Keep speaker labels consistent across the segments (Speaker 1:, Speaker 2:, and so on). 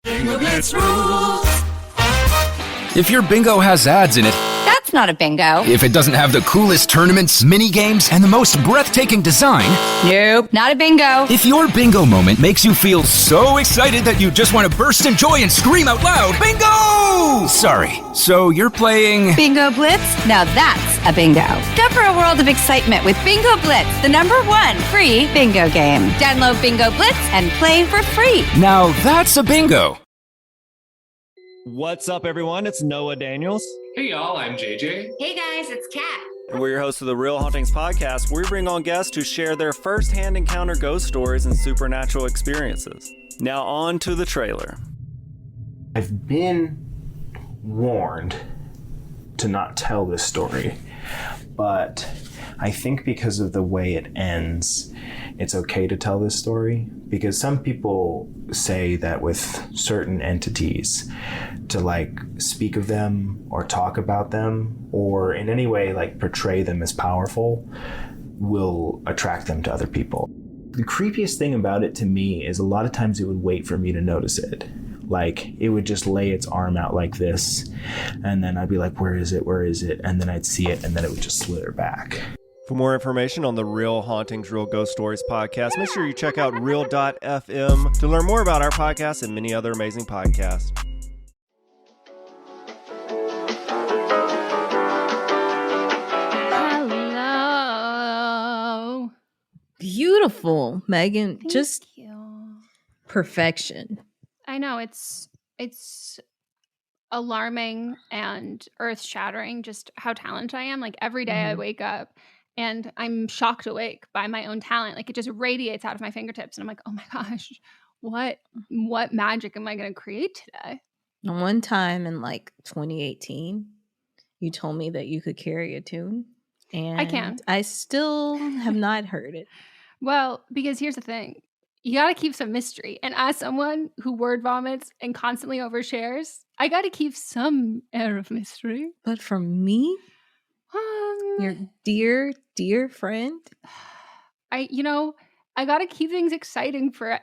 Speaker 1: Bingo Blitz rules.
Speaker 2: If your bingo has ads in it,
Speaker 3: That's not a bingo.
Speaker 2: if it doesn't have the coolest tournaments, mini games, and the most breathtaking design,
Speaker 3: Nope, not a bingo.
Speaker 2: if your bingo moment makes you feel so excited that you just want to burst in joy and scream out loud, bingo! Sorry, so you're playing...
Speaker 3: Bingo Blitz? Now that's a bingo. Discover a world of excitement with Bingo Blitz, the #1 free bingo game. Download Bingo Blitz and play for free.
Speaker 2: Now that's a bingo.
Speaker 4: What's up, everyone? It's Noah Daniels.
Speaker 1: Hey y'all, I'm JJ.
Speaker 5: Hey guys, it's Kat.
Speaker 4: And we're your hosts of the Real Hauntings podcast, where we bring on guests to share their first-hand encounter ghost stories and supernatural experiences. Now on to the trailer.
Speaker 6: I've been warned to not tell this story, but I think because of the way it ends, it's okay to tell this story, because some people say that with certain entities, to like speak of them or talk about them or in any way like portray them as powerful will attract them to other people. The creepiest thing about it to me is a lot of times it would wait for me to notice it. Like it would just lay its arm out like this, and then I'd be like, where is it? Where is it? And then I'd see it, and then it would just slither back.
Speaker 4: For more information on the Real Hauntings, Real Ghost Stories podcast, make sure you check out real.fm to learn more about our podcast and many other amazing podcasts.
Speaker 7: Hello.
Speaker 8: Beautiful, Megan.
Speaker 7: Thank
Speaker 8: Just
Speaker 7: you.
Speaker 8: perfection.
Speaker 7: I know it's alarming and earth-shattering just how talented I am. Like every day I wake up and I'm shocked awake by my own talent. Like it just radiates out of my fingertips and I'm like, "Oh my gosh, what magic am I going to create today?"
Speaker 8: One time in like 2018, you told me that you could carry a tune. And
Speaker 7: I can.
Speaker 8: I still have not heard it.
Speaker 7: Well, because here's the thing. You got to keep some mystery. And as someone who word vomits and constantly overshares, I got to keep some air of mystery.
Speaker 8: But for me, your dear, dear friend,
Speaker 7: I got to keep things exciting for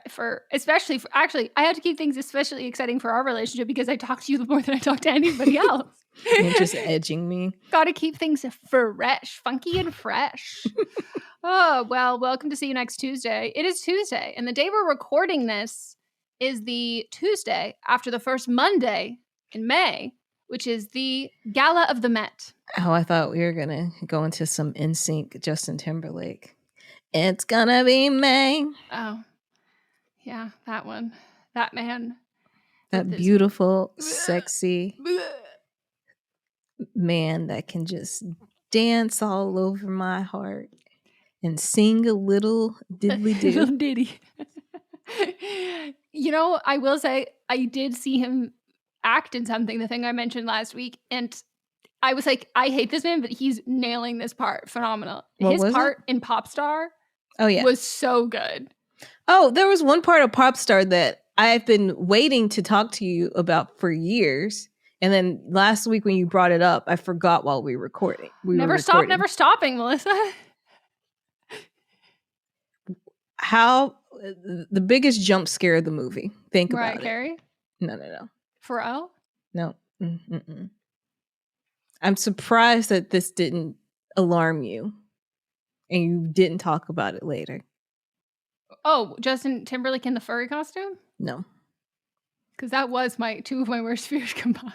Speaker 7: especially for, actually, I had to keep things especially exciting for our relationship because I talk to you more than I talk to anybody else.
Speaker 8: you're just edging me.
Speaker 7: Got to keep things fresh, funky and fresh. Oh, well, welcome to See You Next Tuesday. It is Tuesday, and the day we're recording this is the Tuesday after the first Monday in May, which is the Gala of the Met.
Speaker 8: Oh, I thought we were going to go into some NSYNC Justin Timberlake. It's gonna be May.
Speaker 7: Oh, yeah, that one. That man.
Speaker 8: That beautiful, sexy man that can just dance all over my heart and sing a little diddly do.
Speaker 7: Little ditty. I will say I did see him act in something, the thing I mentioned last week, and I was like, I hate this man, but he's nailing this part. Phenomenal. His part in Popstar was so good.
Speaker 8: Oh, there was one part of Popstar that I've been waiting to talk to you about for years. And then last week when you brought it up, I forgot while we were recording.
Speaker 7: Never stopping, Melissa.
Speaker 8: How the biggest jump scare of the movie? Think about it.
Speaker 7: Mariah Carey?
Speaker 8: No.
Speaker 7: Pharrell?
Speaker 8: No. Mm-mm. I'm surprised that this didn't alarm you and you didn't talk about it later.
Speaker 7: Oh, Justin Timberlake in the furry costume?
Speaker 8: No.
Speaker 7: Because that was two of my worst fears combined.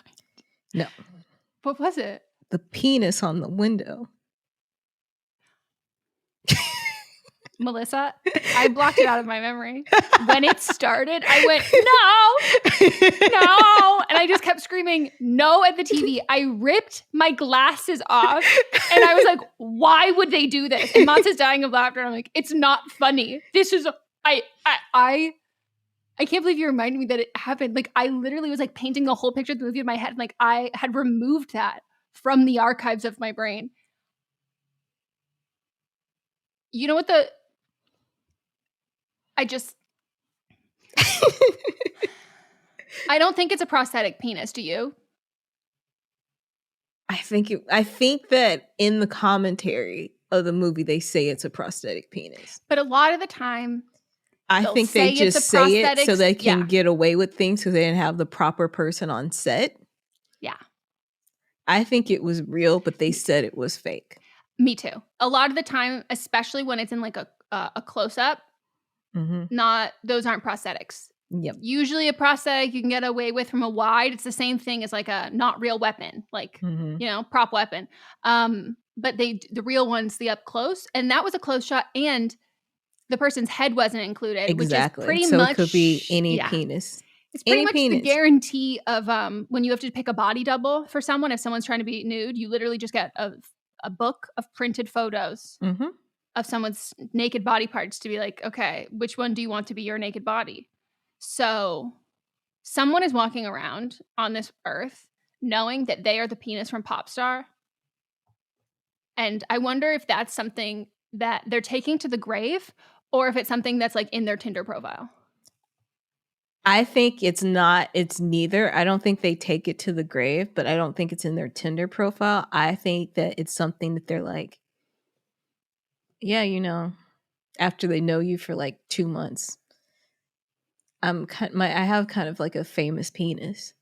Speaker 8: No.
Speaker 7: What was it?
Speaker 8: The penis on the window.
Speaker 7: Melissa, I blocked it out of my memory. When it started, I went, no. And I just kept screaming, no at the TV. I ripped my glasses off and I was like, why would they do this? And Mats is dying of laughter. And I'm like, it's not funny. This is, I can't believe you reminded me that it happened. Like, I literally was like painting the whole picture of the movie in my head. Like, I had removed that from the archives of my brain. You know what I don't think it's a prosthetic penis, do you?
Speaker 8: I think that in the commentary of the movie they say it's a prosthetic penis.
Speaker 7: But a lot of the time
Speaker 8: I
Speaker 7: They'll
Speaker 8: think they
Speaker 7: say it's
Speaker 8: just
Speaker 7: a
Speaker 8: say it so
Speaker 7: prosthetics.
Speaker 8: they can
Speaker 7: Yeah.
Speaker 8: get away with things because they didn't have the proper person on set.
Speaker 7: Yeah.
Speaker 8: I think it was real, but they said it was fake.
Speaker 7: Me too. A lot of the time, especially when it's in like a close up, those aren't prosthetics.
Speaker 8: Yep.
Speaker 7: Usually a prosthetic you can get away with from a wide. It's the same thing as like a not real weapon, like, prop weapon. But the real one's the up close. And that was a close shot. And the person's head wasn't included,
Speaker 8: Exactly.
Speaker 7: which is pretty
Speaker 8: so
Speaker 7: much.
Speaker 8: It could be any penis.
Speaker 7: It's pretty
Speaker 8: Any
Speaker 7: much
Speaker 8: penis.
Speaker 7: the guarantee of when you have to pick a body double for someone. If someone's trying to be nude, you literally just get a book of printed photos of someone's naked body parts to be like, okay, which one do you want to be your naked body? So someone is walking around on this earth knowing that they are the penis from Popstar. And I wonder if that's something that they're taking to the grave or if it's something that's like in their Tinder profile.
Speaker 8: I think it's neither. I don't think they take it to the grave, but I don't think it's in their Tinder profile. I think that it's something that they're like, yeah, after they know you for like 2 months, I have kind of like a famous penis.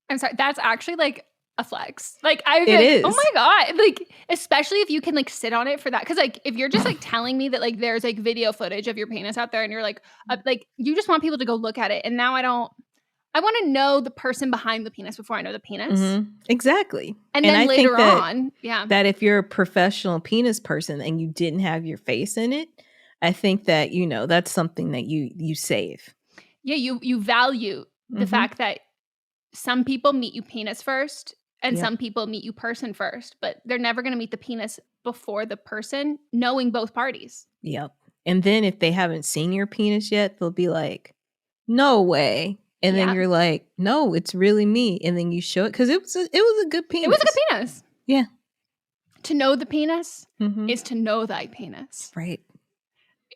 Speaker 7: I'm sorry, that's actually like a flex. Like I
Speaker 8: It is.
Speaker 7: Oh my god! Like especially if you can like sit on it for that, because like if you're just like telling me that like there's like video footage of your penis out there, and you're like you just want people to go look at it, and now I want to know the person behind the penis before I know the penis.
Speaker 8: Exactly.
Speaker 7: And then
Speaker 8: I
Speaker 7: later
Speaker 8: think
Speaker 7: on,
Speaker 8: that if you're a professional penis person and you didn't have your face in it, I think that that's something that you save.
Speaker 7: Yeah, you value the fact that some people meet you penis first and some people meet you person first, but they're never going to meet the penis before the person, knowing both parties.
Speaker 8: Yep. And then if they haven't seen your penis yet, they'll be like, no way. And then you're like, no, it's really me. And then you show it because it was a good penis.
Speaker 7: It was a good penis.
Speaker 8: Yeah.
Speaker 7: To know the penis is to know thy penis.
Speaker 8: Right.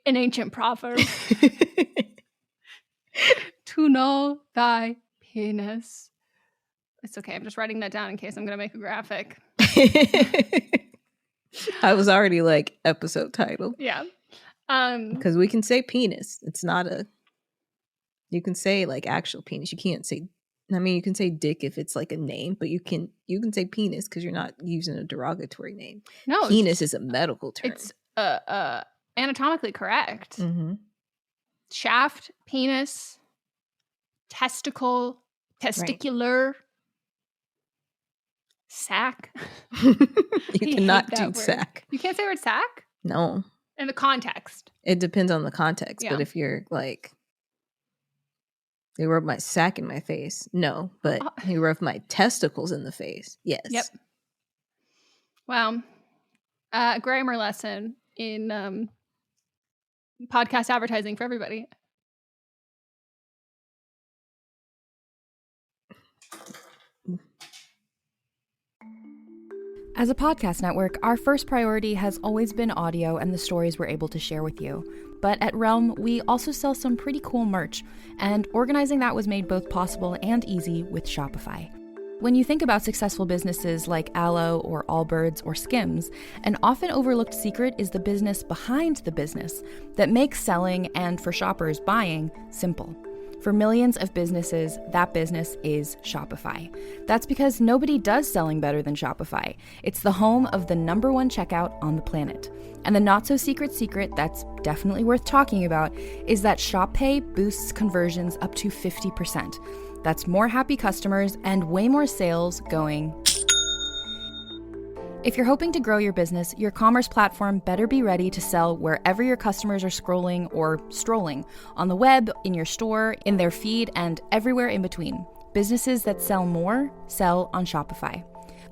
Speaker 7: An ancient proverb. To know thy penis. It's okay. I'm just writing that down in case I'm going to make a graphic.
Speaker 8: I was already like episode title.
Speaker 7: Yeah.
Speaker 8: Because we can say penis. It's not you can say like actual penis. You can't say, you can say dick if it's like a name, but you can say penis because you're not using a derogatory name.
Speaker 7: No.
Speaker 8: Penis is a medical term.
Speaker 7: It's anatomically correct. Shaft, penis, testicle, testicular, sack.
Speaker 8: You cannot do
Speaker 7: word.
Speaker 8: sack.
Speaker 7: You can't say the word sack?
Speaker 8: No.
Speaker 7: In the context.
Speaker 8: It depends on the context.
Speaker 7: Yeah.
Speaker 8: But if you're like, they rub my sack in my face. No. But they rub my testicles in the face. Yes.
Speaker 7: Yep. Wow. Grammar lesson in podcast advertising for everybody.
Speaker 5: As a podcast network, our first priority has always been audio and the stories we're able to share with you. But at Realm, we also sell some pretty cool merch, and organizing that was made both possible and easy with Shopify. When you think about successful businesses like Aloe or Allbirds or Skims, an often overlooked secret is the business behind the business that makes selling and, for shoppers, buying simple. For millions of businesses, that business is Shopify. That's because nobody does selling better than Shopify. It's the home of the #1 checkout on the planet. And the not-so-secret secret that's definitely worth talking about is that Shop Pay boosts conversions up to 50%. That's more happy customers and way more sales going. If you're hoping to grow your business, your commerce platform better be ready to sell wherever your customers are scrolling or strolling, on the web, in your store, in their feed, and everywhere in between. Businesses that sell more sell on Shopify.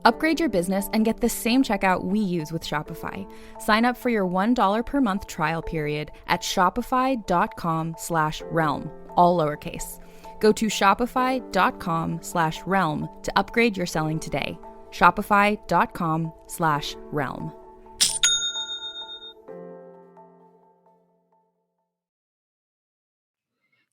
Speaker 5: Upgrade your business and get the same checkout we use with Shopify. Sign up for your $1 per month trial period at shopify.com/realm, all lowercase. Go to shopify.com/realm to upgrade your selling today. Shopify.com/realm.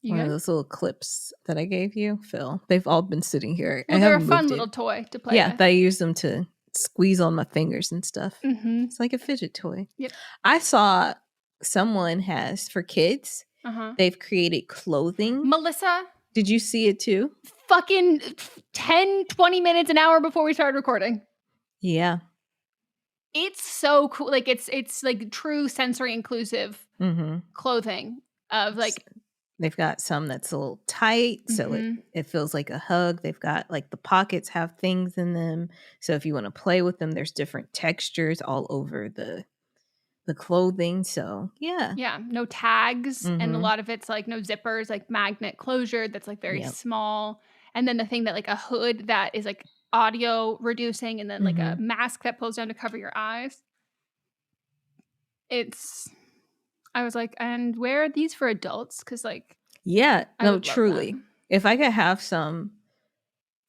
Speaker 8: One of those little clips that I gave you, Phil. They've all been sitting here.
Speaker 7: Well, they're a fun little toy to play with.
Speaker 8: I use them to squeeze on my fingers and stuff.
Speaker 7: Mm-hmm.
Speaker 8: It's like a fidget toy.
Speaker 7: Yep.
Speaker 8: I saw someone has, for kids, They've created clothing.
Speaker 7: Melissa,
Speaker 8: Did you see it too?
Speaker 7: fucking 10, 20 minutes, an hour before we started recording.
Speaker 8: Yeah.
Speaker 7: It's so cool. Like it's like true sensory inclusive
Speaker 8: Mm-hmm.
Speaker 7: clothing of like
Speaker 8: They've got some that's a little tight, so it feels like a hug. They've got like the pockets have things in them. So if you want to play with them, there's different textures all over the clothing. So yeah.
Speaker 7: yeah, no tags, and a lot of it's like no zippers, like magnet closure that's like very small. And then the thing that like a hood that is like audio reducing, and then like a mask that pulls down to cover your eyes. I was like, and where are these for adults? Because like,
Speaker 8: Yeah,
Speaker 7: I
Speaker 8: no,
Speaker 7: would love
Speaker 8: truly.
Speaker 7: them.
Speaker 8: If I could have some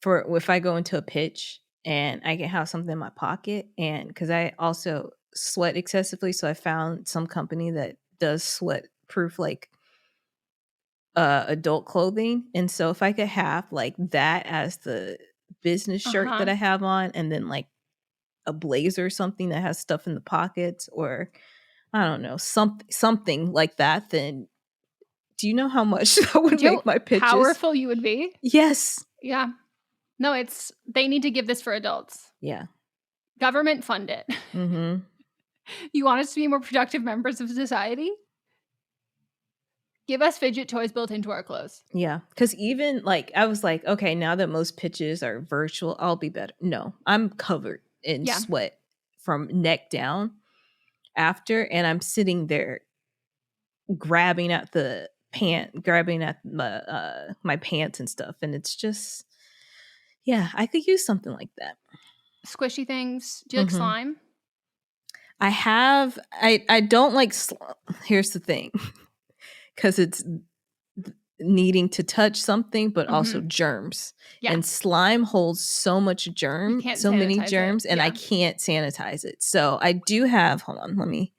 Speaker 8: if I go into a pitch and I can have something in my pocket, and because I also sweat excessively, so I found some company that does sweat proof like adult clothing. And so if I could have like that as the business shirt that I have on, and then like a blazer or something that has stuff in the pockets, or I don't know, something like that, then do you know how much that would
Speaker 7: Do you know
Speaker 8: make my pitches?
Speaker 7: powerful you would be?
Speaker 8: Yes.
Speaker 7: Yeah. No, they need to give this for adults.
Speaker 8: Yeah.
Speaker 7: Government fund it.
Speaker 8: Mm-hmm.
Speaker 7: You want us to be more productive members of society? Give us fidget toys built into our clothes.
Speaker 8: Yeah. Because even like, I was like, okay, now that most pitches are virtual, I'll be better. No, I'm covered in sweat from neck down after, and I'm sitting there grabbing at my pants and stuff. And it's just, yeah, I could use something like that.
Speaker 7: Squishy things. Do you like slime?
Speaker 8: I don't like, here's the thing, because it's needing to touch something, but also germs.
Speaker 7: Yeah.
Speaker 8: And slime holds so much so many germs, and I
Speaker 7: Yeah.
Speaker 8: can't sanitize it. So I do have, hold on,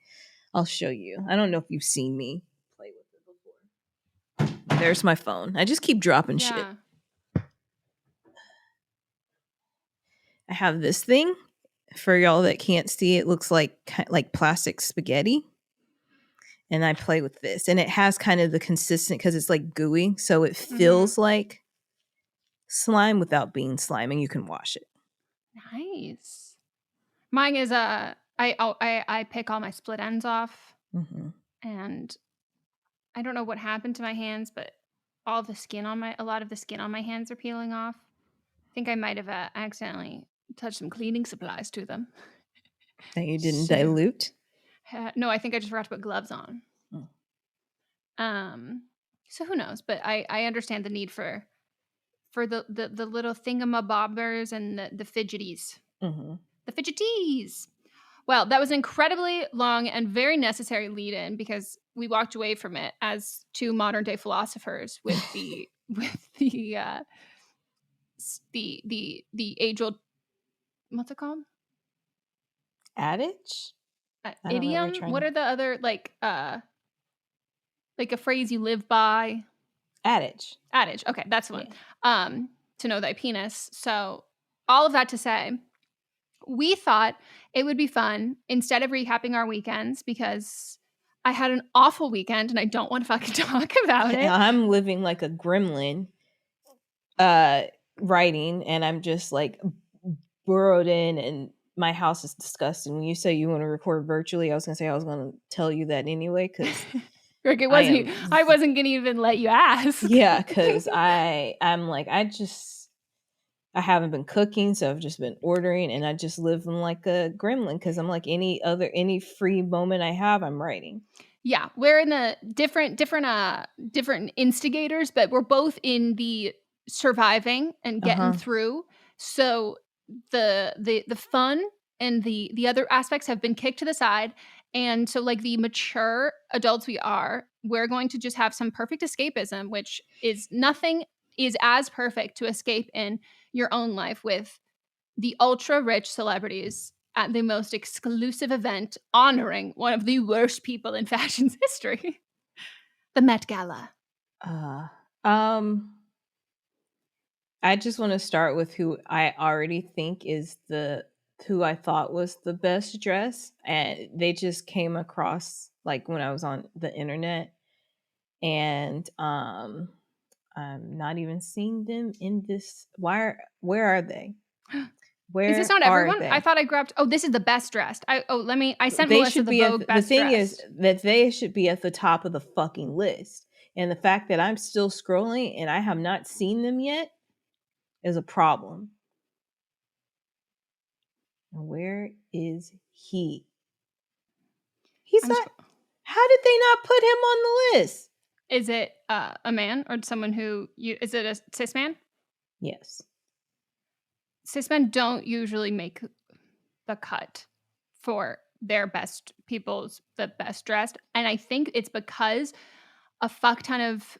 Speaker 8: I'll show you. I don't know if you've seen me play with it before. There's my phone. I just keep dropping shit. I have this thing. For y'all that can't see, it looks like plastic spaghetti. And I play with this. And it has kind of the consistent, because it's like gooey. So it feels like slime without being slime, and you can wash it.
Speaker 7: Nice. Mine is I pick all my split ends off. And I don't know what happened to my hands, but a lot of the skin on my hands are peeling off. I think I might have accidentally touched some cleaning supplies to them.
Speaker 8: That you didn't dilute?
Speaker 7: No, I think I just forgot to put gloves on. So who knows? But I understand the need for the little thingamabobbers and the fidgeties. The fidgeties. Well, that was an incredibly long and very necessary lead-in, because we walked away from it as two modern day philosophers with the age old, what's it called?
Speaker 8: Adage?
Speaker 7: Idiom? What are the other like a phrase you live by?
Speaker 8: Adage.
Speaker 7: Okay, that's the one. To know thy penis. So all of that to say, we thought it would be fun, instead of recapping our weekends, because I had an awful weekend and I don't want to fucking talk about it.
Speaker 8: I'm living like a gremlin writing, and I'm just like burrowed in, and my house is disgusting. When you say you want to record virtually, I was going to say I was going to tell you that anyway, because
Speaker 7: Rick, I wasn't going to even let you ask.
Speaker 8: Yeah, because I'm like, I haven't been cooking, so I've just been ordering, and I just live in like a gremlin, because I'm like any free moment I have, I'm writing.
Speaker 7: Yeah, we're in the different instigators, but we're both in the surviving and getting through. So the fun and the other aspects have been kicked to the side. And so like the mature adults we are, we're going to just have some perfect escapism, which is nothing is as perfect to escape in your own life with the ultra rich celebrities at the most exclusive event honoring one of the worst people in fashion's history, the Met Gala.
Speaker 8: I just want to start with who I already think is who I thought was the best dress, and they just came across like when I was on the internet, and I'm not even seeing them in this. Where are they? Where
Speaker 7: Is this not
Speaker 8: are
Speaker 7: everyone?
Speaker 8: they?
Speaker 7: I thought I grabbed. Oh, this is the best dressed. I sent
Speaker 8: They
Speaker 7: Melissa
Speaker 8: should
Speaker 7: the
Speaker 8: be
Speaker 7: Vogue
Speaker 8: the
Speaker 7: best
Speaker 8: thing
Speaker 7: dressed.
Speaker 8: is that they should be at the top of the fucking list. And the fact that I'm still scrolling and I have not seen them yet is a problem. Where is he? He's not. How did they not put him on the list?
Speaker 7: Is it a man or someone who is it a cis man?
Speaker 8: Yes.
Speaker 7: Cis men don't usually make the cut for their best people's the best dressed, and I think it's because a fuck ton of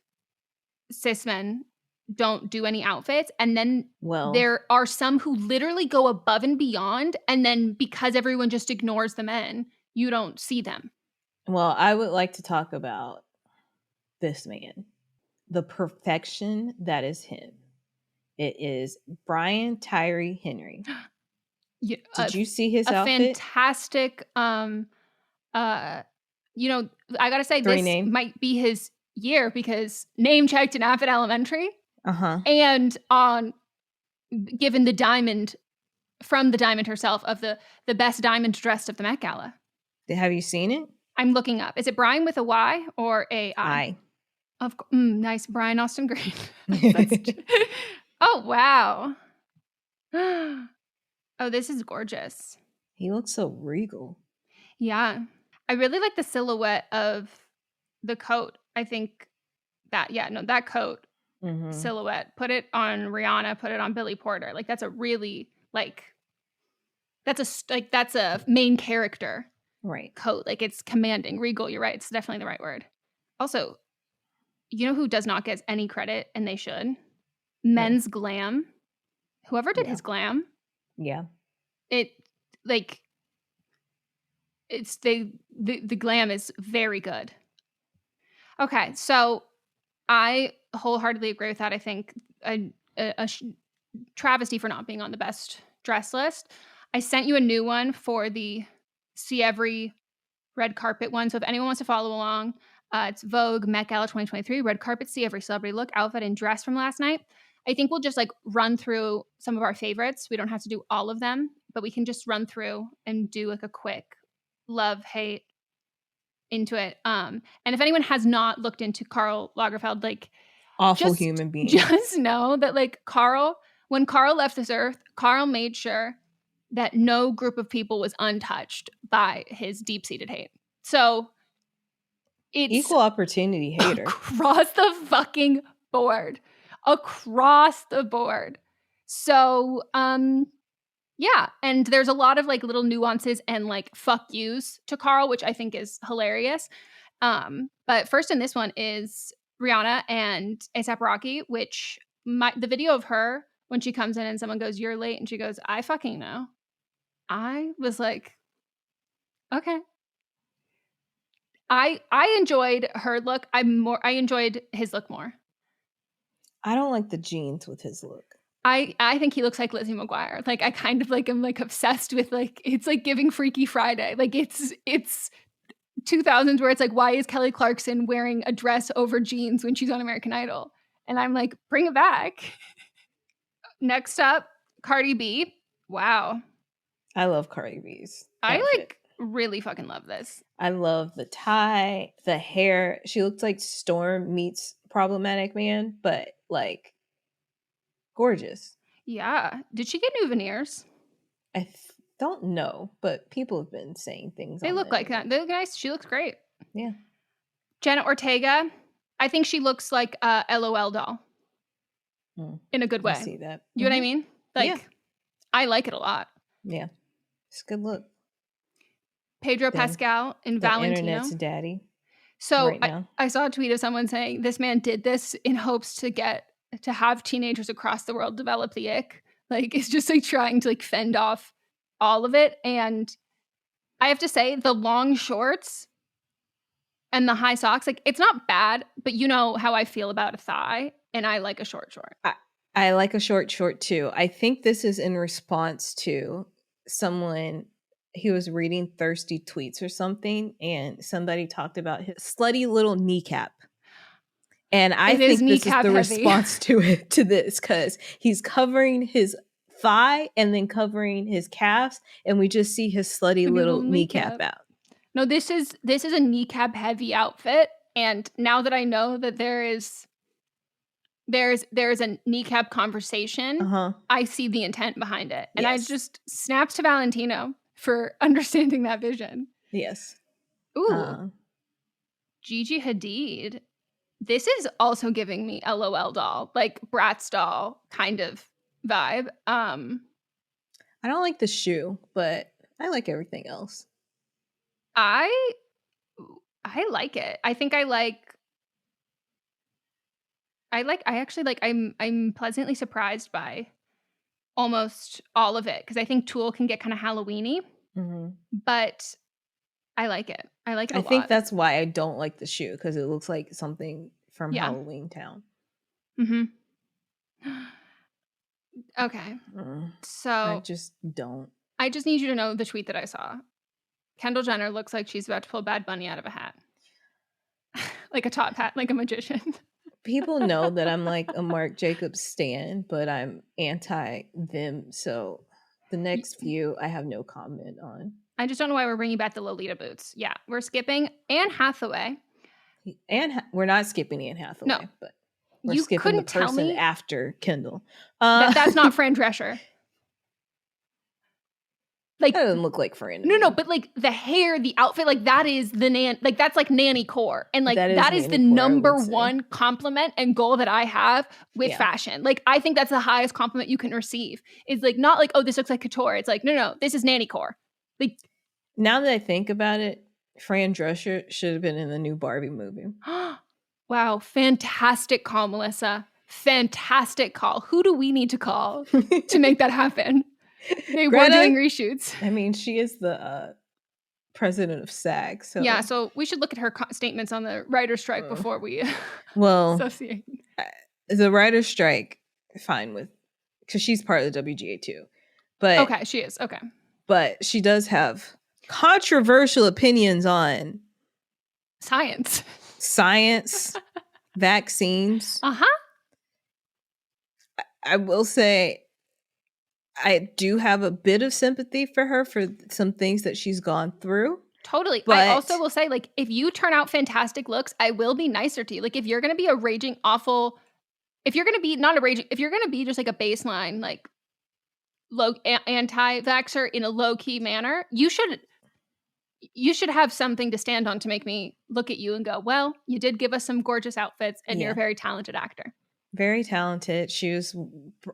Speaker 7: cis men don't do any outfits, and then there are some who literally go above and beyond, and then because everyone just ignores the men, you don't see them.
Speaker 8: Well, I would like to talk about this man, the perfection that is him. It is Brian Tyree Henry. Did you see his outfit?
Speaker 7: Fantastic. I gotta say, this might be his year because name checked in Abbott Elementary. And given the diamond from the diamond herself of the best diamond dressed of the Met Gala.
Speaker 8: Have you seen it?
Speaker 7: I'm looking up. Is it Brian with a Y or a I? Nice, Brian Austin Green. Oh wow. Oh, this is gorgeous.
Speaker 8: He looks so regal.
Speaker 7: Yeah. I really like the silhouette of the coat. I think that coat silhouette. Put it on Rihanna, put it on Billy Porter. Like that's a really that's a main character coat. Like it's commanding, regal. You're right. It's definitely the right word. Also, you know who does not get any credit, and they should? Men's glam. Whoever did his glam.
Speaker 8: Yeah.
Speaker 7: The glam is very good. Okay, so I wholeheartedly agree with that. I think a travesty for not being on the best dress list. I sent you a new one for the See Every red carpet one. So if anyone wants to follow along, it's Vogue Met Gala 2023 red carpet. See every celebrity look, outfit, and dress from last night. I think we'll just run through some of our favorites. We don't have to do all of them, but we can just run through and do a quick love, hate into it. And if anyone has not looked into Karl Lagerfeld,
Speaker 8: awful human being,
Speaker 7: just know that when Karl left this earth, Karl made sure that no group of people was untouched by his deep-seated hate. So it's
Speaker 8: equal opportunity hater
Speaker 7: across the fucking board. Across the board. So, yeah. And there's a lot of little nuances and fuck yous to Karl, which I think is hilarious. But first in this one is Rihanna and A$AP Rocky, which the video of her when she comes in and someone goes, "You're late," and she goes, "I fucking know." I was like, okay. I enjoyed her look. I enjoyed his look more.
Speaker 8: I don't like the jeans with his look.
Speaker 7: I think he looks like Lizzie McGuire. I kind of am obsessed with it's giving Freaky Friday. It's 2000s where it's why is Kelly Clarkson wearing a dress over jeans when she's on American Idol? And I'm like, bring it back. Next up, Cardi B. Wow.
Speaker 8: I love Cardi B's
Speaker 7: outfit. I really fucking love this.
Speaker 8: I love the tie, the hair. She looks like Storm meets Problematic Man, but gorgeous.
Speaker 7: Yeah. Did she get new veneers?
Speaker 8: I don't know, but people have been saying things.
Speaker 7: They look like that. They look nice. She looks great.
Speaker 8: Yeah.
Speaker 7: Jenna Ortega. I think she looks like a LOL doll. In a good way.
Speaker 8: I see that.
Speaker 7: You know what I mean?
Speaker 8: Yeah.
Speaker 7: I like it a lot.
Speaker 8: Yeah. It's a good look.
Speaker 7: Pedro Pascal and Valentino.
Speaker 8: Internet's daddy.
Speaker 7: So
Speaker 8: right
Speaker 7: I saw a tweet of someone saying this man did this in hopes to have teenagers across the world develop the ick. It's just trying to fend off all of it. And I have to say the long shorts and the high socks, it's not bad, but you know how I feel about a thigh, and I like a short short.
Speaker 8: I like a short short too. I think this is in response to someone. He was reading thirsty tweets or something, and somebody talked about his slutty little kneecap. And I
Speaker 7: It is
Speaker 8: think this is
Speaker 7: kneecap
Speaker 8: the
Speaker 7: heavy.
Speaker 8: response to this, because he's covering his thigh and then covering his calves, and we just see his slutty
Speaker 7: Maybe
Speaker 8: little
Speaker 7: little
Speaker 8: kneecap
Speaker 7: kneecap.
Speaker 8: out.
Speaker 7: No, this is a kneecap heavy outfit, and now that I know that there's a kneecap conversation,
Speaker 8: Uh-huh.
Speaker 7: I see the intent behind it. And I
Speaker 8: Yes.
Speaker 7: just snaps to Valentino for understanding that vision.
Speaker 8: Yes.
Speaker 7: Ooh, Gigi Hadid. This is also giving me LOL doll, like Bratz doll kind of vibe.
Speaker 8: I don't like the shoe, but I like everything else.
Speaker 7: I like it. I think I'm pleasantly surprised by almost all of it, because I think Tulle can get kind of Halloween-y, but I like it. I like it a
Speaker 8: I
Speaker 7: lot.
Speaker 8: think that's why I don't like the shoe, because it looks like something from
Speaker 7: Yeah.
Speaker 8: Halloween Town.
Speaker 7: Okay.
Speaker 8: I
Speaker 7: So
Speaker 8: just don't.
Speaker 7: I just need you to know the tweet that I saw. Kendall Jenner looks like she's about to pull Bad Bunny out of a hat. Like a top hat, like a magician.
Speaker 8: People know that I'm like a Marc Jacobs stan, but I'm anti them. So the next few I have no comment on.
Speaker 7: I just don't know why we're bringing back the Lolita boots. Yeah, we're skipping Anne Hathaway.
Speaker 8: We're not skipping Anne Hathaway,
Speaker 7: No.
Speaker 8: but we're
Speaker 7: You
Speaker 8: skipping the
Speaker 7: couldn't tell
Speaker 8: person
Speaker 7: me
Speaker 8: after Kendall.
Speaker 7: that's not Fran Drescher. Like,
Speaker 8: That doesn't look like Fran. to
Speaker 7: no,
Speaker 8: me.
Speaker 7: but like the hair, the outfit, like that is that's like nanny core. And like
Speaker 8: That is
Speaker 7: that is the
Speaker 8: nanny core, I would
Speaker 7: number
Speaker 8: say.
Speaker 7: one compliment and goal that I have with
Speaker 8: Yeah.
Speaker 7: fashion. Like I think that's the highest compliment you can receive. Is like not like, oh, this looks like couture. It's like, no, this is nanny core. Like
Speaker 8: Now that I think about it, Fran Drescher should have been in the new Barbie movie.
Speaker 7: wow, fantastic call, Melissa. Fantastic call. Who do we need to call to make that happen? They were
Speaker 8: Greta?
Speaker 7: doing reshoots.
Speaker 8: I mean, she is the president of SAG. So
Speaker 7: Yeah, so we should look at her statements on the writer's strike before we
Speaker 8: well,
Speaker 7: associate.
Speaker 8: the writer's strike, fine with, because she's part of the WGA too. But
Speaker 7: Okay, she is. Okay.
Speaker 8: but she does have controversial opinions on
Speaker 7: Science.
Speaker 8: science, vaccines.
Speaker 7: Uh-huh.
Speaker 8: I will say I do have a bit of sympathy for her for some things that she's gone through.
Speaker 7: Totally. I
Speaker 8: But-
Speaker 7: also will say, like, if you turn out fantastic looks, I will be nicer to you. Like, if you're going to be a raging awful, if you're going to be not a raging, if you're going to be just like a baseline, like low anti-vaxxer in a low-key manner, you should have something to stand on to make me look at you and go, well, you did give us some gorgeous outfits and you're a
Speaker 8: Yeah.
Speaker 7: very talented actor.
Speaker 8: Very talented. She was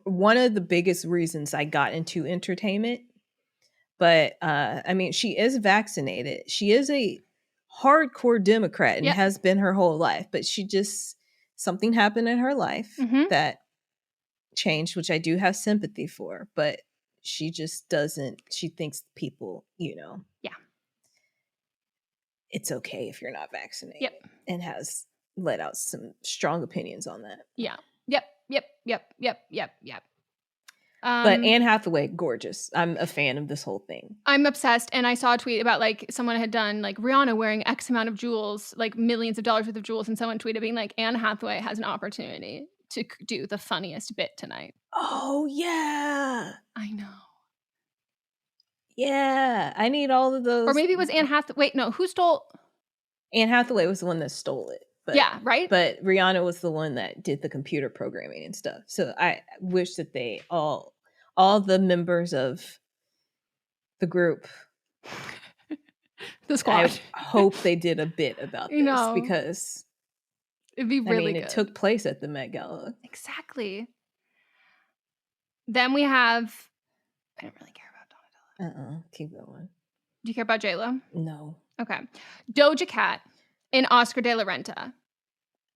Speaker 8: one of the biggest reasons I got into entertainment. But I mean, she is vaccinated. She is a hardcore Democrat and
Speaker 7: Yep.
Speaker 8: has been her whole life. But she just, something happened in her life
Speaker 7: Mhm.
Speaker 8: that changed, which I do have sympathy for. But she just doesn't, she thinks people,
Speaker 7: Yeah.
Speaker 8: it's okay if you're not vaccinated.
Speaker 7: Yep.
Speaker 8: And has let out some strong opinions on that.
Speaker 7: Yeah. Yep.
Speaker 8: But Anne Hathaway, gorgeous. I'm a fan of this whole thing.
Speaker 7: I'm obsessed, and I saw a tweet about like someone had done like Rihanna wearing X amount of jewels, like millions of dollars worth of jewels, and someone tweeted being like, Anne Hathaway has an opportunity to do the funniest bit tonight.
Speaker 8: Oh, yeah.
Speaker 7: I know.
Speaker 8: Yeah. I need all of those.
Speaker 7: Or maybe it was Anne Hathaway. Wait, no, who stole?
Speaker 8: Anne Hathaway was the one that stole it. But,
Speaker 7: Yeah, right?
Speaker 8: But Rihanna was the one that did the computer programming and stuff. So I wish that they all the members of the group,
Speaker 7: The squad.
Speaker 8: I hope they did a bit about
Speaker 7: You
Speaker 8: this
Speaker 7: know,
Speaker 8: because
Speaker 7: It'd be really good.
Speaker 8: it took place at the Met Gala.
Speaker 7: Exactly. Then we have, I don't really care about Donatella.
Speaker 8: Keep going.
Speaker 7: Do you care about J-Lo?
Speaker 8: No.
Speaker 7: Okay. Doja Cat and Oscar de la Renta.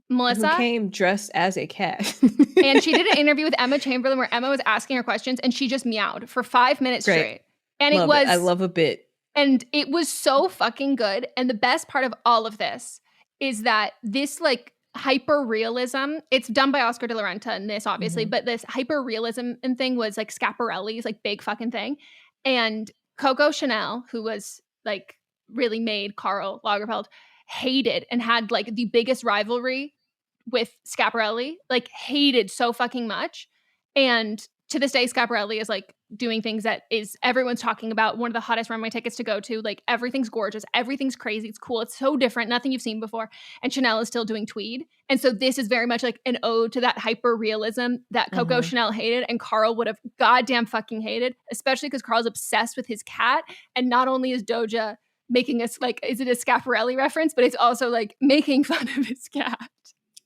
Speaker 7: Melissa?
Speaker 8: Who came dressed as a cat.
Speaker 7: And she did an interview with Emma Chamberlain where Emma was asking her questions and she just meowed for 5 minutes
Speaker 8: Great.
Speaker 7: straight. And
Speaker 8: Love
Speaker 7: it was,
Speaker 8: I love a bit.
Speaker 7: and it was so fucking good. And the best part of all of this is that this like hyper realism, it's done by Oscar de la Renta in this obviously,
Speaker 8: Mhm.
Speaker 7: but this hyper realism and thing was like Schiaparelli's like big fucking thing. And Coco Chanel, who was like really made Karl Lagerfeld, hated and had like the biggest rivalry with Schiaparelli, like hated so fucking much. And to this day, Schiaparelli is like doing things that is everyone's talking about. One of the hottest runway tickets to go to. Like everything's gorgeous, everything's crazy, it's cool, it's so different, nothing you've seen before. And Chanel is still doing tweed. And so this is very much like an ode to that hyper realism that Coco Chanel hated and Carl would have goddamn fucking hated, especially because Carl's obsessed with his cat. And not only is Doja making us like, is it a Schiaparelli reference? But it's also like making fun of his cat.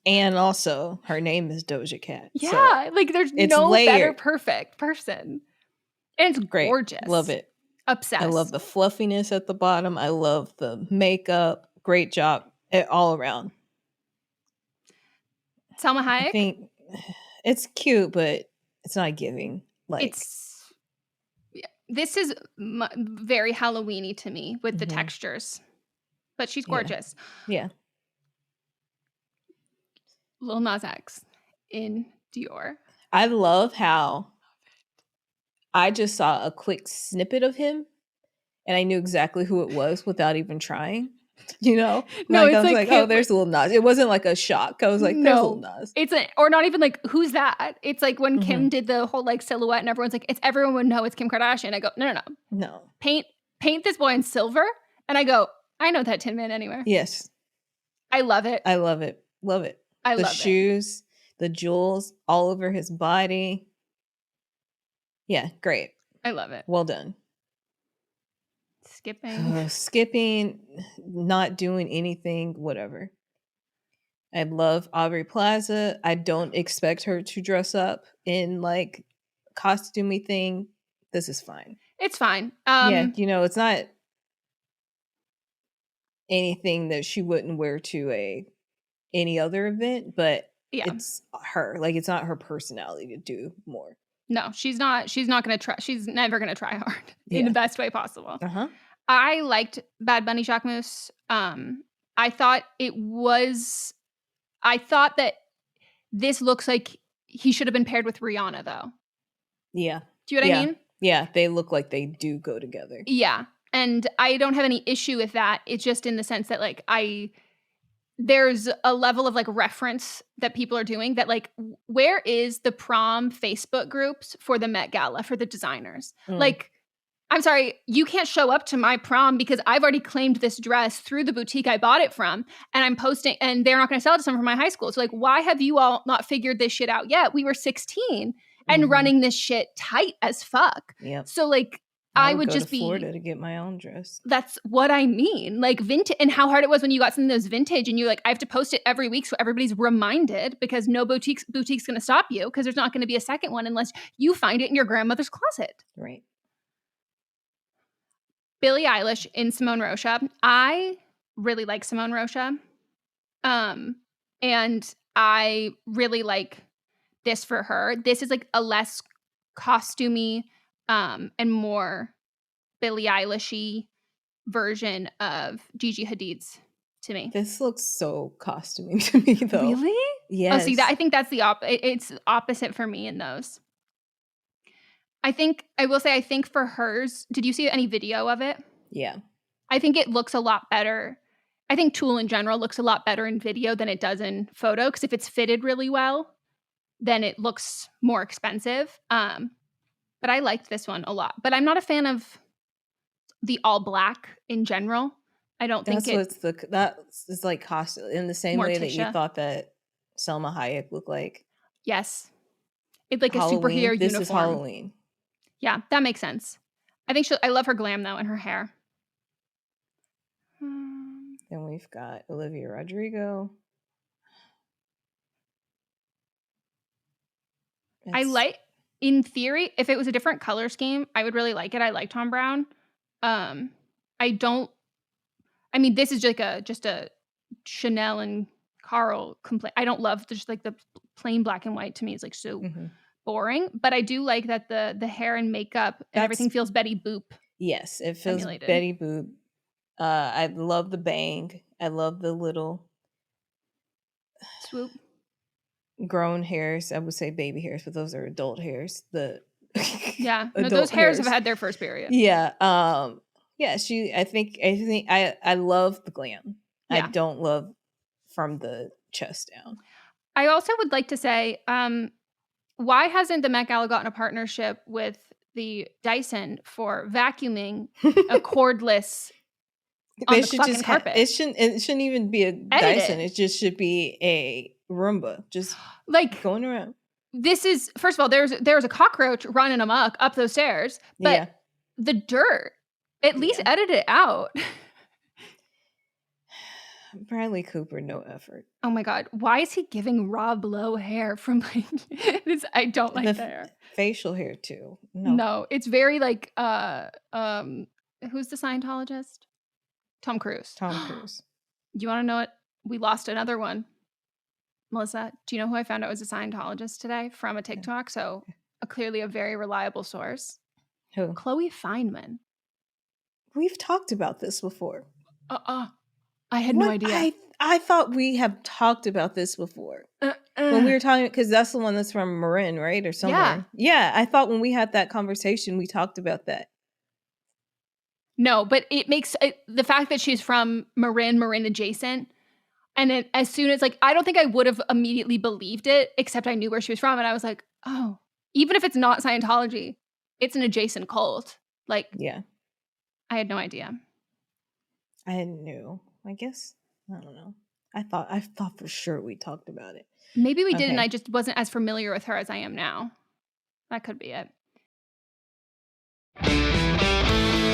Speaker 8: And also, her name is Doja Cat.
Speaker 7: Yeah,
Speaker 8: so
Speaker 7: like there's
Speaker 8: it's
Speaker 7: no
Speaker 8: layered.
Speaker 7: better perfect person. And it's
Speaker 8: Great.
Speaker 7: gorgeous.
Speaker 8: Love it.
Speaker 7: Obsessed.
Speaker 8: I love the fluffiness at the bottom. I love the makeup. Great job all around.
Speaker 7: Salma Hayek.
Speaker 8: I think it's cute, but it's not giving. Like
Speaker 7: this is very Halloween-y to me with the textures. But she's gorgeous.
Speaker 8: Yeah.
Speaker 7: Lil Nas X in Dior.
Speaker 8: I love how I just saw a quick snippet of him and I knew exactly who it was without even trying. You know?
Speaker 7: No,
Speaker 8: like,
Speaker 7: it's
Speaker 8: I was
Speaker 7: like
Speaker 8: oh, there's Lil Nas. It wasn't like a shock. I was like, there's Lil Nas.
Speaker 7: It's or not even like, who's that? It's like when Kim did the whole like silhouette and everyone's like, everyone would know it's Kim Kardashian. I go, no. Paint this boy in silver. And I go, I know that Tin Man anywhere.
Speaker 8: Yes.
Speaker 7: I love it.
Speaker 8: I love it. Love it.
Speaker 7: I love
Speaker 8: the shoes, the jewels all over his body. Yeah, great.
Speaker 7: I love it.
Speaker 8: Well done. Skipping, not doing anything, whatever. I love Aubrey Plaza. I don't expect her to dress up in like costumey thing. This is fine.
Speaker 7: It's fine.
Speaker 8: Yeah, it's not anything that she wouldn't wear to any other event, but it's her. Like it's not her personality to do more.
Speaker 7: No, she's not gonna try. She's never gonna try hard in the best way possible. I liked Bad Bunny Jacquemus. I thought that this looks like he should have been paired with Rihanna though. Yeah. Do you know what I mean?
Speaker 8: Yeah, they look like they do go together.
Speaker 7: Yeah. And I don't have any issue with that. It's just in the sense that like there's a level of like reference that people are doing that like, where is the prom Facebook groups for the Met Gala for the designers? Like, I'm sorry, you can't show up to my prom because I've already claimed this dress through the boutique I bought it from and I'm posting and they're not going to sell it to someone from my high school. So like, why have you all not figured this shit out yet? We were 16 and running this shit tight as fuck.
Speaker 8: Yep.
Speaker 7: So like, I would
Speaker 8: go
Speaker 7: just
Speaker 8: to
Speaker 7: be
Speaker 8: Florida to get my own dress.
Speaker 7: That's what I mean. Like vintage, and how hard it was when you got something that was vintage and you like, I have to post it every week so everybody's reminded because no boutique's going to stop you because there's not going to be a second one unless you find it in your grandmother's closet.
Speaker 8: Right.
Speaker 7: Billie Eilish in Simone Rocha. I really like Simone Rocha. And I really like this for her. This is like a less costumey and more Billie Eilish-y version of Gigi Hadid's to me.
Speaker 8: This looks so costuming to me though.
Speaker 7: Really?
Speaker 8: Yes.
Speaker 7: Oh, see, I think that's it's opposite for me in those. I think for hers, did you see any video of it?
Speaker 8: Yeah.
Speaker 7: I think it looks a lot better. I think Tulle in general looks a lot better in video than it does in photo because if it's fitted really well, then it looks more expensive. But I liked this one a lot. But I'm not a fan of the all black in general. I don't think
Speaker 8: that is like costume in the same way that you thought that Selma Hayek looked like.
Speaker 7: Yes. It's like
Speaker 8: Halloween.
Speaker 7: A superhero uniform.
Speaker 8: This is Halloween.
Speaker 7: Yeah, that makes sense. I think I love her glam though and her hair.
Speaker 8: Then we've got Olivia Rodrigo.
Speaker 7: In theory, if it was a different color scheme, I would really like it. I like Tom Brown. This is just a Chanel and Carl complaint. I don't love just like the plain black and white to me is like so boring, but I do like that the hair and makeup and everything feels Betty Boop.
Speaker 8: Yes, it feels simulated. Betty Boop. I love the bang. I love the little
Speaker 7: swoop.
Speaker 8: Grown hairs. I would say baby hairs, but those are adult hairs. Those
Speaker 7: hairs have had their first period.
Speaker 8: Yeah. I think I love the glam. Yeah. I don't love from the chest down.
Speaker 7: I also would like to say, why hasn't the Met Gala gotten a partnership with the Dyson for vacuuming a cordless on
Speaker 8: They
Speaker 7: the
Speaker 8: should
Speaker 7: fucking
Speaker 8: just
Speaker 7: carpet?
Speaker 8: it shouldn't even be a Dyson.
Speaker 7: Edited.
Speaker 8: It just should be a Roomba, just
Speaker 7: Like,
Speaker 8: going around.
Speaker 7: this is, first of all, there's a cockroach running amok up those stairs, but
Speaker 8: Yeah.
Speaker 7: the dirt, at least
Speaker 8: Yeah.
Speaker 7: edit it out.
Speaker 8: Bradley Cooper, no effort.
Speaker 7: Oh my God. Why is he giving Rob Lowe hair from like this? I don't like
Speaker 8: The
Speaker 7: the hair.
Speaker 8: facial hair too. No.
Speaker 7: No, it's very like who's the Scientologist? Tom Cruise.
Speaker 8: Tom Cruise.
Speaker 7: You want to know what? We lost another one. Melissa, do you know who I found out was a Scientologist today from a TikTok? So clearly a very reliable source.
Speaker 8: Who?
Speaker 7: Chloe Feynman.
Speaker 8: We've talked about this before.
Speaker 7: I had no idea.
Speaker 8: I thought we have talked about this before. When we were talking, because that's the one that's from Marin, right? Or somewhere. Yeah, I thought when we had that conversation, we talked about that.
Speaker 7: No, but it makes the fact that she's from Marin adjacent. And then as soon as, like, I don't think I would have immediately believed it, except I knew where she was from. And I was like, oh, even if it's not Scientology, it's an adjacent cult. Like,
Speaker 8: yeah,
Speaker 7: I had no idea.
Speaker 8: I knew. I guess. I don't know. I thought for sure we talked about it.
Speaker 7: Maybe we did, and
Speaker 8: Okay.
Speaker 7: I just wasn't as familiar with her as I am now. That could be it.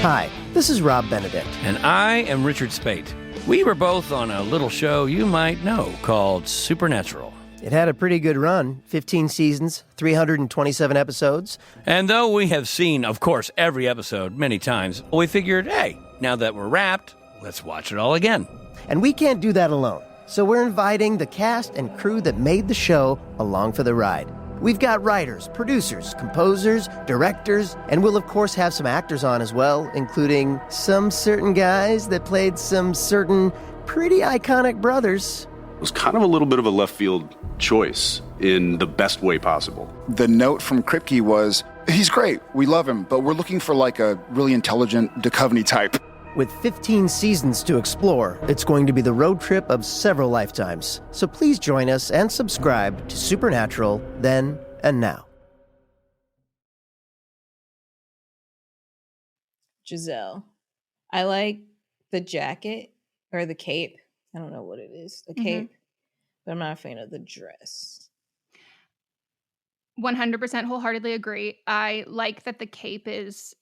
Speaker 9: Hi, this is Rob Benedict.
Speaker 10: And I am Richard Spate. We were both on a little show you might know called Supernatural.
Speaker 9: It had a pretty good run, 15 seasons, 327 episodes.
Speaker 10: And though we have seen, of course, every episode many times, we figured, hey, now that we're wrapped, let's watch it all again.
Speaker 9: And we can't do that alone, so we're inviting the cast and crew that made the show along for the ride. We've got writers, producers, composers, directors, and we'll of course have some actors on as well, including some certain guys that played some certain pretty iconic brothers.
Speaker 11: It was kind of a little bit of a left field choice in the best way possible.
Speaker 12: The note from Kripke was, he's great, we love him, but we're looking for like a really intelligent Duchovny type.
Speaker 9: With 15 seasons to explore, it's going to be the road trip of several lifetimes. So please join us and subscribe to Supernatural then and now.
Speaker 8: Giselle. I like the jacket or the cape. I don't know what it is. The cape. But I'm not a fan of the dress.
Speaker 7: 100% wholeheartedly agree. I like that the cape is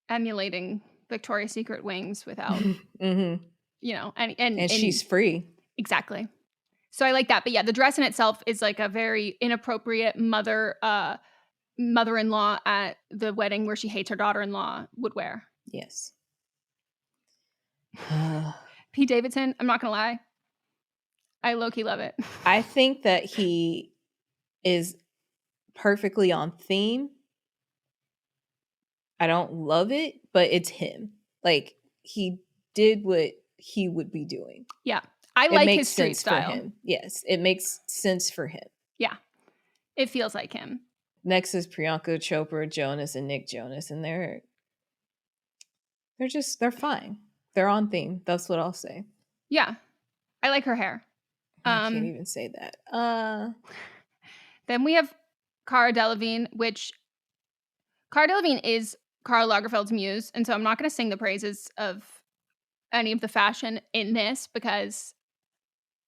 Speaker 7: emulating Victoria's Secret wings without,
Speaker 8: Mm-hmm.
Speaker 7: you know, and
Speaker 8: she's free.
Speaker 7: Exactly. So I like that. But yeah, the dress in itself is like a very inappropriate mother-in-law at the wedding where she hates her daughter-in-law would wear.
Speaker 8: Yes.
Speaker 7: Pete Davidson, I'm not going to lie. I low-key love it.
Speaker 8: I think that he is perfectly on theme. I don't love it, but it's him. Like, he did what he would be doing.
Speaker 7: Yeah. I
Speaker 8: It
Speaker 7: like
Speaker 8: makes
Speaker 7: his street
Speaker 8: sense
Speaker 7: style.
Speaker 8: for him. Yes, it makes sense for him.
Speaker 7: Yeah. It feels like him.
Speaker 8: Next is Priyanka Chopra Jonas and Nick Jonas, and they're fine. They're on theme. That's what I'll say.
Speaker 7: Yeah. I like her hair.
Speaker 8: I can't even say that.
Speaker 7: Then we have Cara Delevingne, which Cara Delevingne is Karl Lagerfeld's muse, and so I'm not going to sing the praises of any of the fashion in this because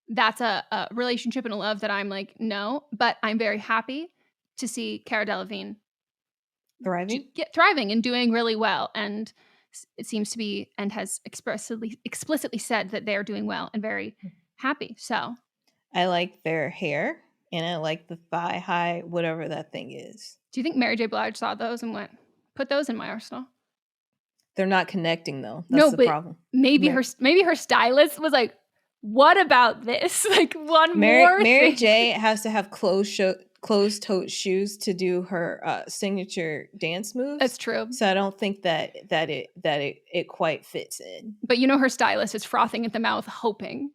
Speaker 7: that's a relationship and a love that I'm like, no, but I'm very happy to see Cara Delevingne thriving and doing really well, and it seems to be and has explicitly said that they're doing well and very happy. So
Speaker 8: I like their hair, and I like the thigh high, whatever that thing is.
Speaker 7: do you think Mary J. Blige saw those and went, put those in my arsenal?
Speaker 8: They're not connecting though. That's the problem.
Speaker 7: Maybe her stylist was like, what about this? Like Mary
Speaker 8: thing. J has to have closed-toed shoes to do her signature dance moves.
Speaker 7: That's true.
Speaker 8: So I don't think that it quite fits in.
Speaker 7: But you know, her stylist is frothing at the mouth, hoping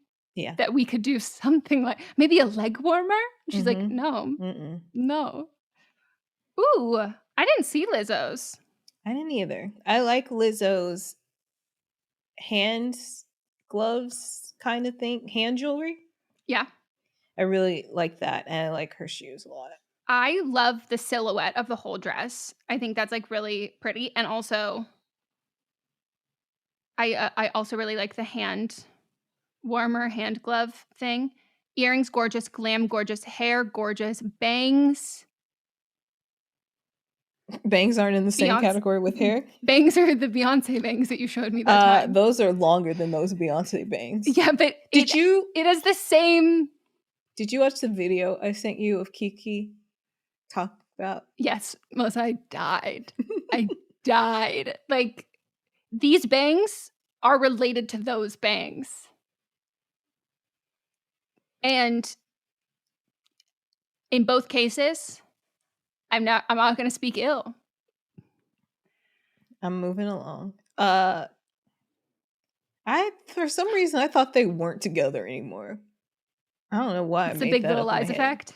Speaker 7: that we could do something like maybe a leg warmer. She's like, no, no. Ooh, I didn't see Lizzo's.
Speaker 8: I didn't either. I like Lizzo's gloves kind of thing, hand jewelry.
Speaker 7: Yeah.
Speaker 8: I really like that, and I like her shoes a lot.
Speaker 7: I love the silhouette of the whole dress. I think that's like really pretty, and also I also really like the warmer hand glove thing. Earrings gorgeous, glam gorgeous, hair gorgeous, bangs.
Speaker 8: Bangs aren't in the same
Speaker 7: Beyonce-
Speaker 8: category with hair.
Speaker 7: Bangs are the Beyonce bangs that you showed me that time.
Speaker 8: Those are longer than those Beyonce bangs.
Speaker 7: Yeah, but it has the same.
Speaker 8: Did you watch the video I sent you of Kiki talk about?
Speaker 7: Yes, Melissa, I died. I died. Like, these bangs are related to those bangs. And in both cases, I'm not going to speak ill.
Speaker 8: I'm moving along. For some reason I thought they weren't together anymore. I don't know why.
Speaker 7: It's a big Little Lies effect.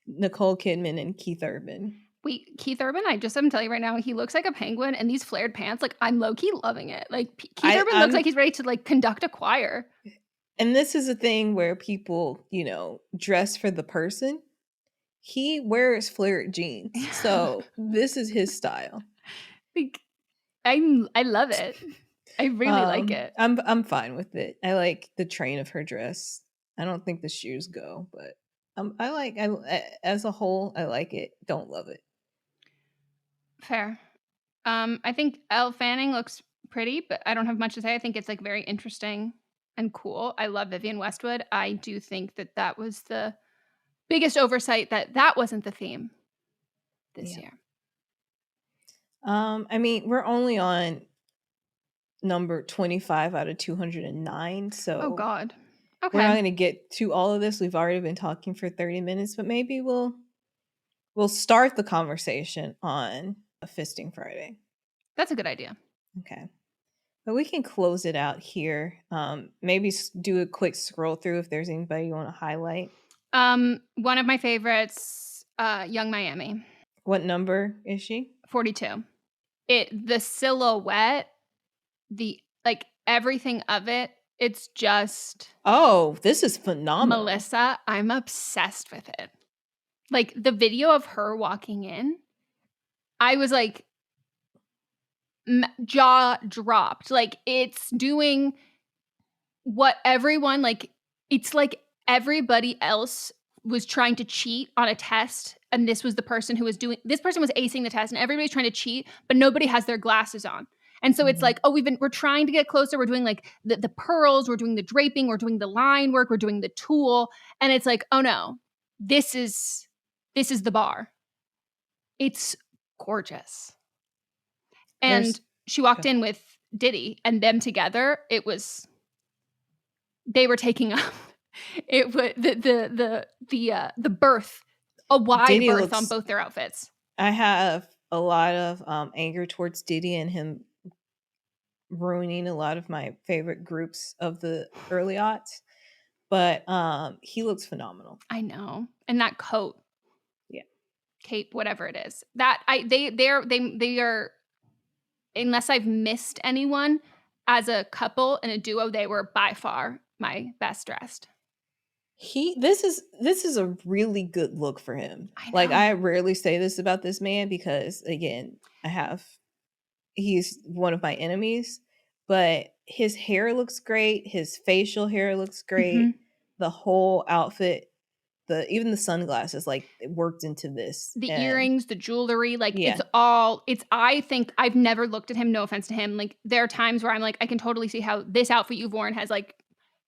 Speaker 8: Nicole Kidman and Keith Urban.
Speaker 7: Wait, Keith Urban, I'm telling you right now, he looks like a penguin, and these flared pants, like, I'm low-key loving it. Like, Keith Urban looks like he's ready to, like, conduct a choir.
Speaker 8: And this is a thing where people, dress for the person. He wears flared jeans. So this is his style.
Speaker 7: Like, I love it. I really like it.
Speaker 8: I'm fine with it. I like the train of her dress. I don't think the shoes go, but as a whole, I like it. Don't love it.
Speaker 7: Fair. I think Elle Fanning looks pretty, but I don't have much to say. I think it's like very interesting and cool. I love Vivienne Westwood. I do think that was the biggest oversight that wasn't the theme this year.
Speaker 8: I mean, we're only on number 25 out of 209, so
Speaker 7: oh god. Okay.
Speaker 8: We're not going to get to all of this. We've already been talking for 30 minutes, but maybe we'll start the conversation on a Fisting Friday.
Speaker 7: That's a good idea.
Speaker 8: Okay. But we can close it out here. Maybe do a quick scroll through if there's anybody you want to highlight.
Speaker 7: One of my favorites, Young Miami.
Speaker 8: What number is she?
Speaker 7: 42. The silhouette, everything of it, it's just...
Speaker 8: Oh, this is phenomenal.
Speaker 7: Melissa, I'm obsessed with it. Like, the video of her walking in, I was like, jaw dropped. Like, it's doing what everyone, it's like everybody else was trying to cheat on a test, and this was the person who was this person was acing the test, and everybody's trying to cheat, but nobody has their glasses on. And so it's like, oh, we're trying to get closer. We're doing like the pearls, we're doing the draping, we're doing the line work, we're doing the tool. And it's like, oh no, this is the bar. It's gorgeous. And she walked in with Diddy, and them together, they were taking up. It was the birth, a wide
Speaker 8: Diddy
Speaker 7: berth on both their outfits.
Speaker 8: I have a lot of anger towards Diddy and him ruining a lot of my favorite groups of the early aughts, but he looks phenomenal.
Speaker 7: I know, and that coat, cape, whatever it is, that they are. Unless I've missed anyone, as a couple and a duo, they were by far my best dressed.
Speaker 8: This is a really good look for him. I rarely say this about this man because, again, he's one of my enemies, but his hair looks great. His facial hair looks great. Mm-hmm. The whole outfit, even the sunglasses, it worked into this.
Speaker 7: The earrings, the jewelry, I think I've never looked at him, no offense to him. Like, there are times where I'm like, I can totally see how this outfit you've worn has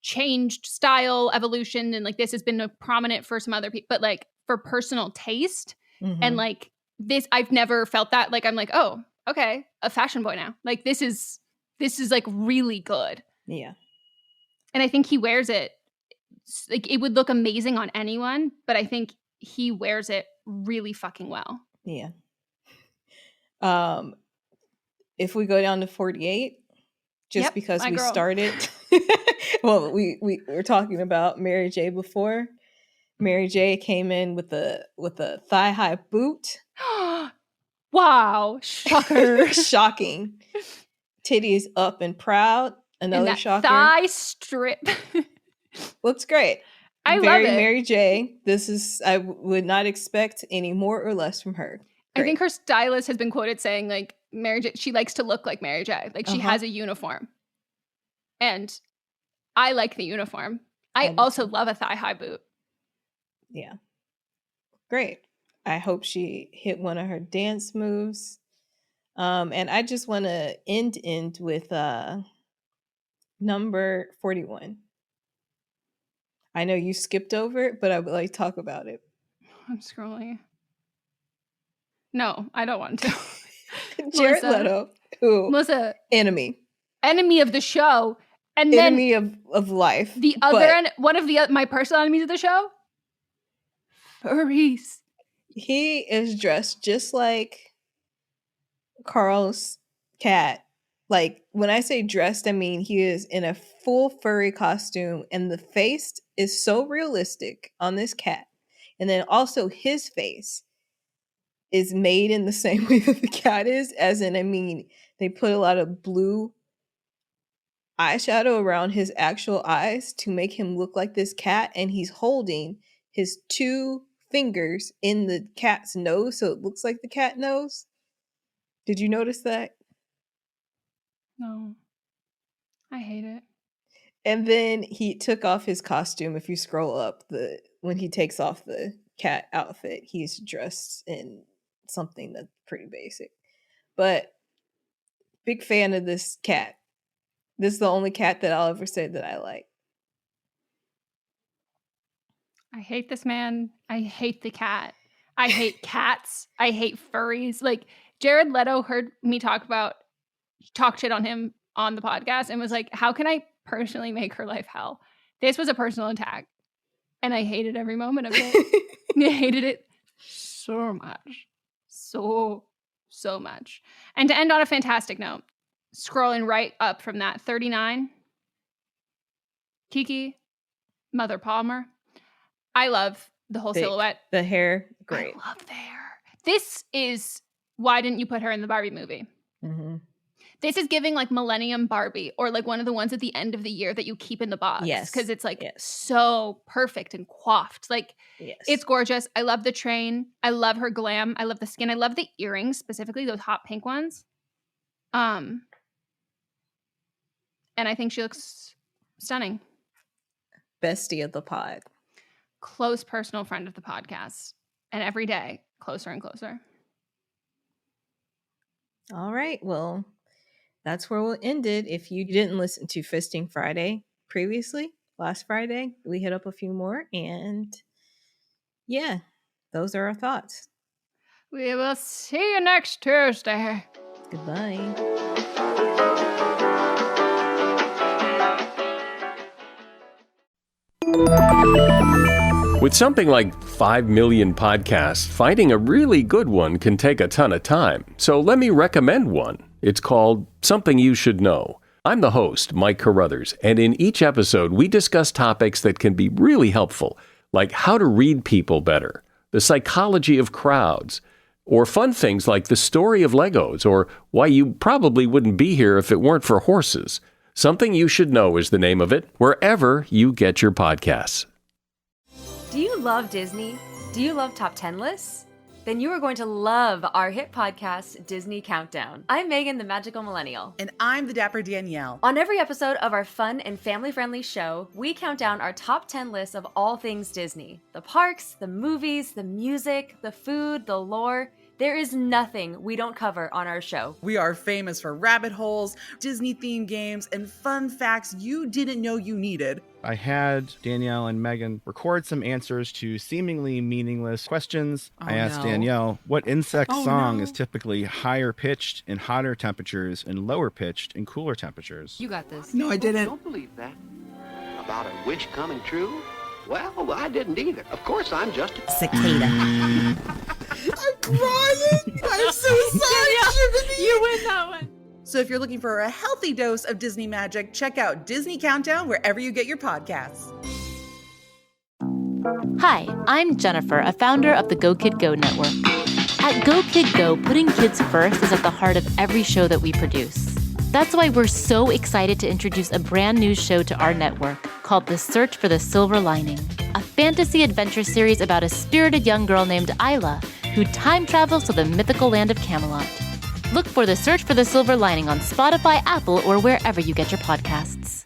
Speaker 7: changed style, evolution, and this has been prominent for some other people, but for personal taste, mm-hmm. and this, I've never felt that. I'm like, oh, okay, a fashion boy now. This is really good.
Speaker 8: Yeah.
Speaker 7: And I think he wears it, it would look amazing on anyone, but I think he wears it really fucking well.
Speaker 8: Yeah. If we go down to 48, because we started well, we were talking about Mary J before. Mary J came in with a thigh-high boot.
Speaker 7: Wow. Shocker.
Speaker 8: Shocking. Titties up and proud. Another
Speaker 7: and that
Speaker 8: shocker.
Speaker 7: Thigh strip.
Speaker 8: Looks great.
Speaker 7: I
Speaker 8: Very
Speaker 7: love it.
Speaker 8: Mary J. I would not expect any more or less from her.
Speaker 7: I think her stylist has been quoted saying, like, Mary J, she likes to look like Mary J. Like, she has a uniform. And I like the uniform. I also love a thigh-high boot.
Speaker 8: Yeah. Great. I hope she hit one of her dance moves. And I just want to end with number 41. I know you skipped over it, but I would like to talk about it.
Speaker 7: I'm scrolling. No, I don't want to.
Speaker 8: Jared Leto, who
Speaker 7: Melissa,
Speaker 8: enemy
Speaker 7: of the show, and
Speaker 8: enemy
Speaker 7: then
Speaker 8: of life.
Speaker 7: The other one of my personal enemies of the show, furries.
Speaker 8: He is dressed just like Carl's cat. Like, when I say dressed, I mean he is in a full furry costume, and the face is so realistic on this cat. And then also his face is made in the same way that the cat is, as in, I mean, they put a lot of blue eyeshadow around his actual eyes to make him look like this cat, and he's holding his 2 fingers in the cat's nose, so it looks like the cat nose. Did you notice that?
Speaker 7: No. I hate it.
Speaker 8: And then he took off his costume. If you scroll up, when he takes off the cat outfit, he's dressed in something that's pretty basic. But big fan of this cat. This is the only cat that I'll ever say that I like.
Speaker 7: I hate this man. I hate the cat. I hate cats. I hate furries. Like, Jared Leto heard me talk shit on him on the podcast and was like, how can I personally make her life hell? This was a personal attack. And I hated every moment of it. I hated it so much. So much. And to end on a fantastic note, scrolling right up from that, 39, Kiki, Mother Palmer. I love the whole silhouette.
Speaker 8: The hair, great.
Speaker 7: I love the hair. This is, why didn't you put her in the Barbie movie?
Speaker 8: Mm-hmm.
Speaker 7: This is giving like Millennium Barbie, or like one of the ones at the end of the year that you keep in the box.
Speaker 8: Yes.
Speaker 7: Because it's like so perfect and coiffed. Like, it's gorgeous. I love the train. I love her glam. I love the skin. I love the earrings, specifically those hot pink ones. And I think she looks stunning.
Speaker 8: Bestie of the pod.
Speaker 7: Close personal friend of the podcast. And every day, closer and closer.
Speaker 8: All right. Well, that's where we'll end it. If you didn't listen to Fisting Friday previously, last Friday, we hit up a few more. And yeah, those are our thoughts.
Speaker 7: We will see you next Tuesday.
Speaker 8: Goodbye.
Speaker 10: With something like 5 million podcasts, finding a really good one can take a ton of time. So let me recommend one. It's called Something You Should Know. I'm the host, Mike Carruthers, and in each episode, we discuss topics that can be really helpful, like how to read people better, the psychology of crowds, or fun things like the story of Legos, or why you probably wouldn't be here if it weren't for horses. Something You Should Know is the name of it, wherever you get your podcasts.
Speaker 13: Do you love Disney? Do you love top 10 lists? Then you are going to love our hit podcast, Disney Countdown. I'm Megan, the Magical Millennial.
Speaker 14: And I'm the Dapper Danielle.
Speaker 13: On every episode of our fun and family-friendly show, we count down our top 10 lists of all things Disney. The parks, the movies, the music, the food, the lore. There is nothing we don't cover on our show.
Speaker 14: We are famous for rabbit holes, Disney-themed games, and fun facts you didn't know you needed.
Speaker 15: I had Danielle and Megan record some answers to seemingly meaningless questions. I asked Danielle what insect song is typically higher pitched in hotter temperatures and lower pitched in cooler temperatures.
Speaker 13: You got this.
Speaker 14: No, I didn't.
Speaker 16: Don't believe that. About a wish coming true? Well, I didn't either. Of course, I'm just a
Speaker 14: cicada. I'm crying. I'm so sorry.
Speaker 13: You win that one.
Speaker 14: So if you're looking for a healthy dose of Disney magic, check out Disney Countdown wherever you get your podcasts.
Speaker 17: Hi, I'm Jennifer, a founder of the Go Kid Go Network. At Go Kid Go, putting kids first is at the heart of every show that we produce. That's why we're so excited to introduce a brand new show to our network called The Search for the Silver Lining, a fantasy adventure series about a spirited young girl named Isla who time travels to the mythical land of Camelot. Look for The Search for the Silver Lining on Spotify, Apple, or wherever you get your podcasts.